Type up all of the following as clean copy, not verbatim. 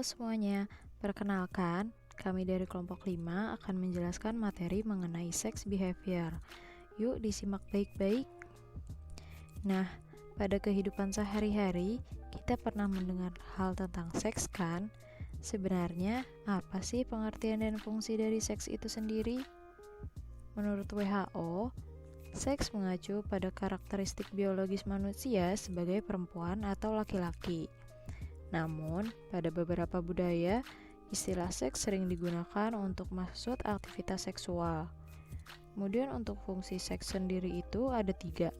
semuanya, perkenalkan, kami dari kelompok 5 akan menjelaskan materi mengenai sex behavior. Yuk disimak baik-baik. Nah, pada kehidupan sehari-hari, kita pernah mendengar hal tentang seks kan? Sebenarnya, apa sih pengertian dan fungsi dari seks itu sendiri? Menurut WHO, seks mengacu pada karakteristik biologis manusia sebagai perempuan atau laki-laki. Namun, pada beberapa budaya, istilah seks sering digunakan untuk maksud aktivitas seksual. Kemudian untuk fungsi seks sendiri itu ada 3.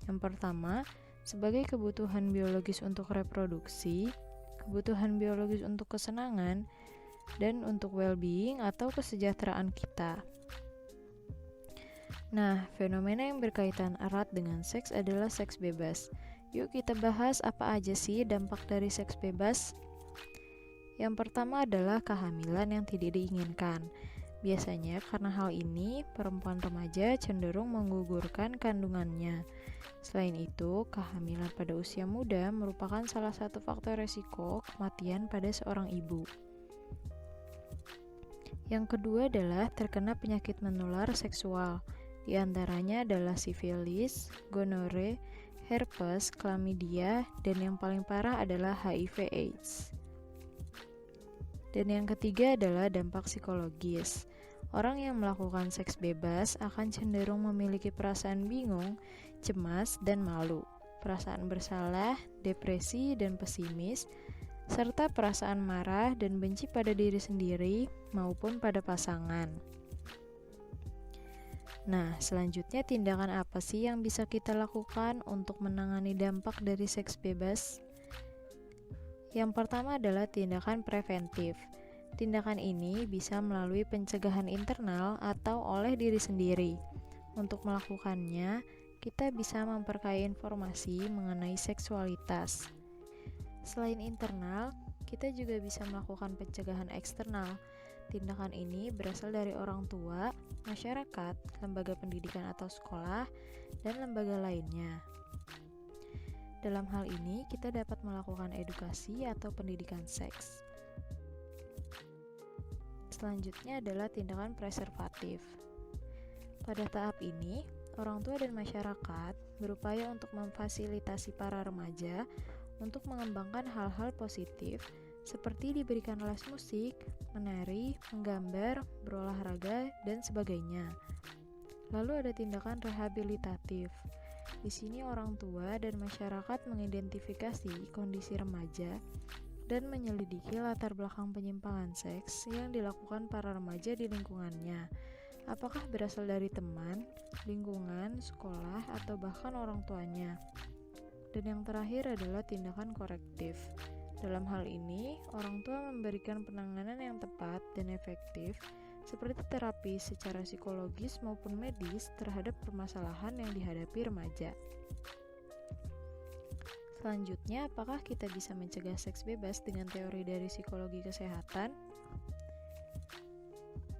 Yang pertama, sebagai kebutuhan biologis untuk reproduksi, kebutuhan biologis untuk kesenangan, dan untuk well-being atau kesejahteraan kita. Nah, fenomena yang berkaitan erat dengan seks adalah seks bebas. Yuk kita bahas apa aja sih dampak dari seks bebas. Yang pertama adalah kehamilan yang tidak diinginkan. Biasanya karena hal ini, perempuan remaja cenderung menggugurkan kandungannya. Selain itu, kehamilan pada usia muda merupakan salah satu faktor resiko kematian pada seorang ibu. Yang kedua adalah terkena penyakit menular seksual. Di antaranya adalah sifilis, gonore, herpes, chlamydia, dan yang paling parah adalah HIV/AIDS. Dan yang ketiga adalah dampak psikologis. Orang yang melakukan seks bebas akan cenderung memiliki perasaan bingung, cemas, dan malu, perasaan bersalah, depresi, dan pesimis, serta perasaan marah dan benci pada diri sendiri maupun pada pasangan. Nah, selanjutnya tindakan apa sih yang bisa kita lakukan untuk menangani dampak dari seks bebas? Yang pertama adalah tindakan preventif. Tindakan ini bisa melalui pencegahan internal atau oleh diri sendiri. Untuk melakukannya, kita bisa memperkaya informasi mengenai seksualitas. Selain internal, kita juga bisa melakukan pencegahan eksternal. Tindakan ini berasal dari orang tua, masyarakat, lembaga pendidikan atau sekolah, dan lembaga lainnya. Dalam hal ini, kita dapat melakukan edukasi atau pendidikan seks. Selanjutnya adalah tindakan preservatif. Pada tahap ini, orang tua dan masyarakat berupaya untuk memfasilitasi para remaja untuk mengembangkan hal-hal positif seperti diberikan les musik, menari, menggambar, berolahraga, dan sebagainya. Lalu ada tindakan rehabilitatif. Di sini orang tua dan masyarakat mengidentifikasi kondisi remaja dan menyelidiki latar belakang penyimpangan seks yang dilakukan para remaja di lingkungannya. Apakah berasal dari teman, lingkungan, sekolah, atau bahkan orang tuanya. Dan yang terakhir adalah tindakan korektif. Dalam hal ini, orang tua memberikan penanganan yang tepat dan efektif seperti terapi secara psikologis maupun medis terhadap permasalahan yang dihadapi remaja. Selanjutnya, apakah kita bisa mencegah seks bebas dengan teori dari psikologi kesehatan?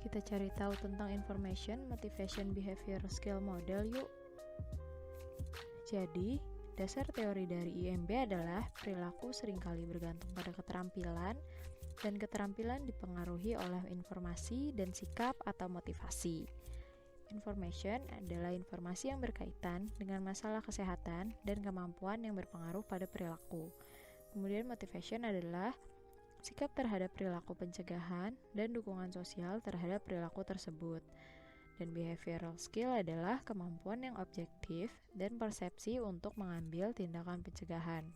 Kita cari tahu tentang information, motivation, behavior, skill model yuk. Jadi, dasar teori dari IMB adalah perilaku seringkali bergantung pada keterampilan, dan keterampilan dipengaruhi oleh informasi dan sikap atau motivasi. Information adalah informasi yang berkaitan dengan masalah kesehatan dan kemampuan yang berpengaruh pada perilaku. Kemudian motivation adalah sikap terhadap perilaku pencegahan dan dukungan sosial terhadap perilaku tersebut. Dan behavioral skill adalah kemampuan yang objektif dan persepsi untuk mengambil tindakan pencegahan.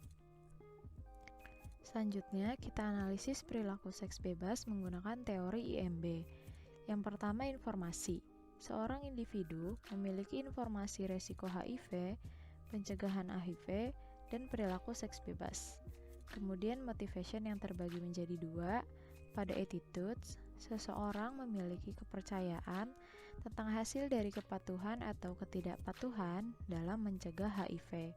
Selanjutnya, kita analisis perilaku seks bebas menggunakan teori IMB. Yang pertama, informasi. Seorang individu memiliki informasi resiko HIV, pencegahan HIV, dan perilaku seks bebas. Kemudian motivation yang terbagi menjadi 2. Pada attitudes, seseorang memiliki kepercayaan tentang hasil dari kepatuhan atau ketidakpatuhan dalam mencegah HIV.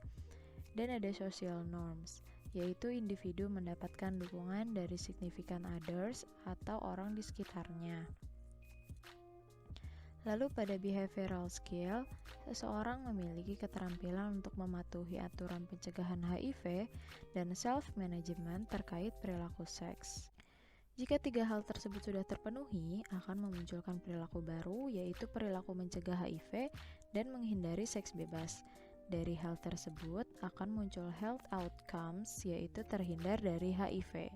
Dan ada social norms, yaitu individu mendapatkan dukungan dari significant others atau orang di sekitarnya. Lalu pada behavioral skill, seseorang memiliki keterampilan untuk mematuhi aturan pencegahan HIV dan self-management terkait perilaku seks. Jika 3 hal tersebut sudah terpenuhi, akan memunculkan perilaku baru, yaitu perilaku mencegah HIV dan menghindari seks bebas. Dari hal tersebut akan muncul health outcomes, yaitu terhindar dari HIV.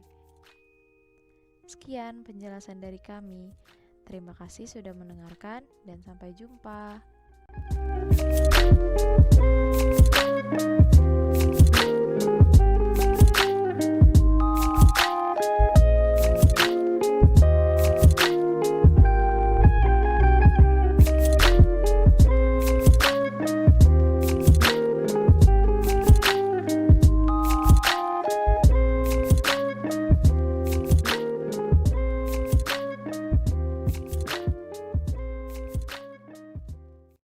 Sekian penjelasan dari kami. Terima kasih sudah mendengarkan dan sampai jumpa.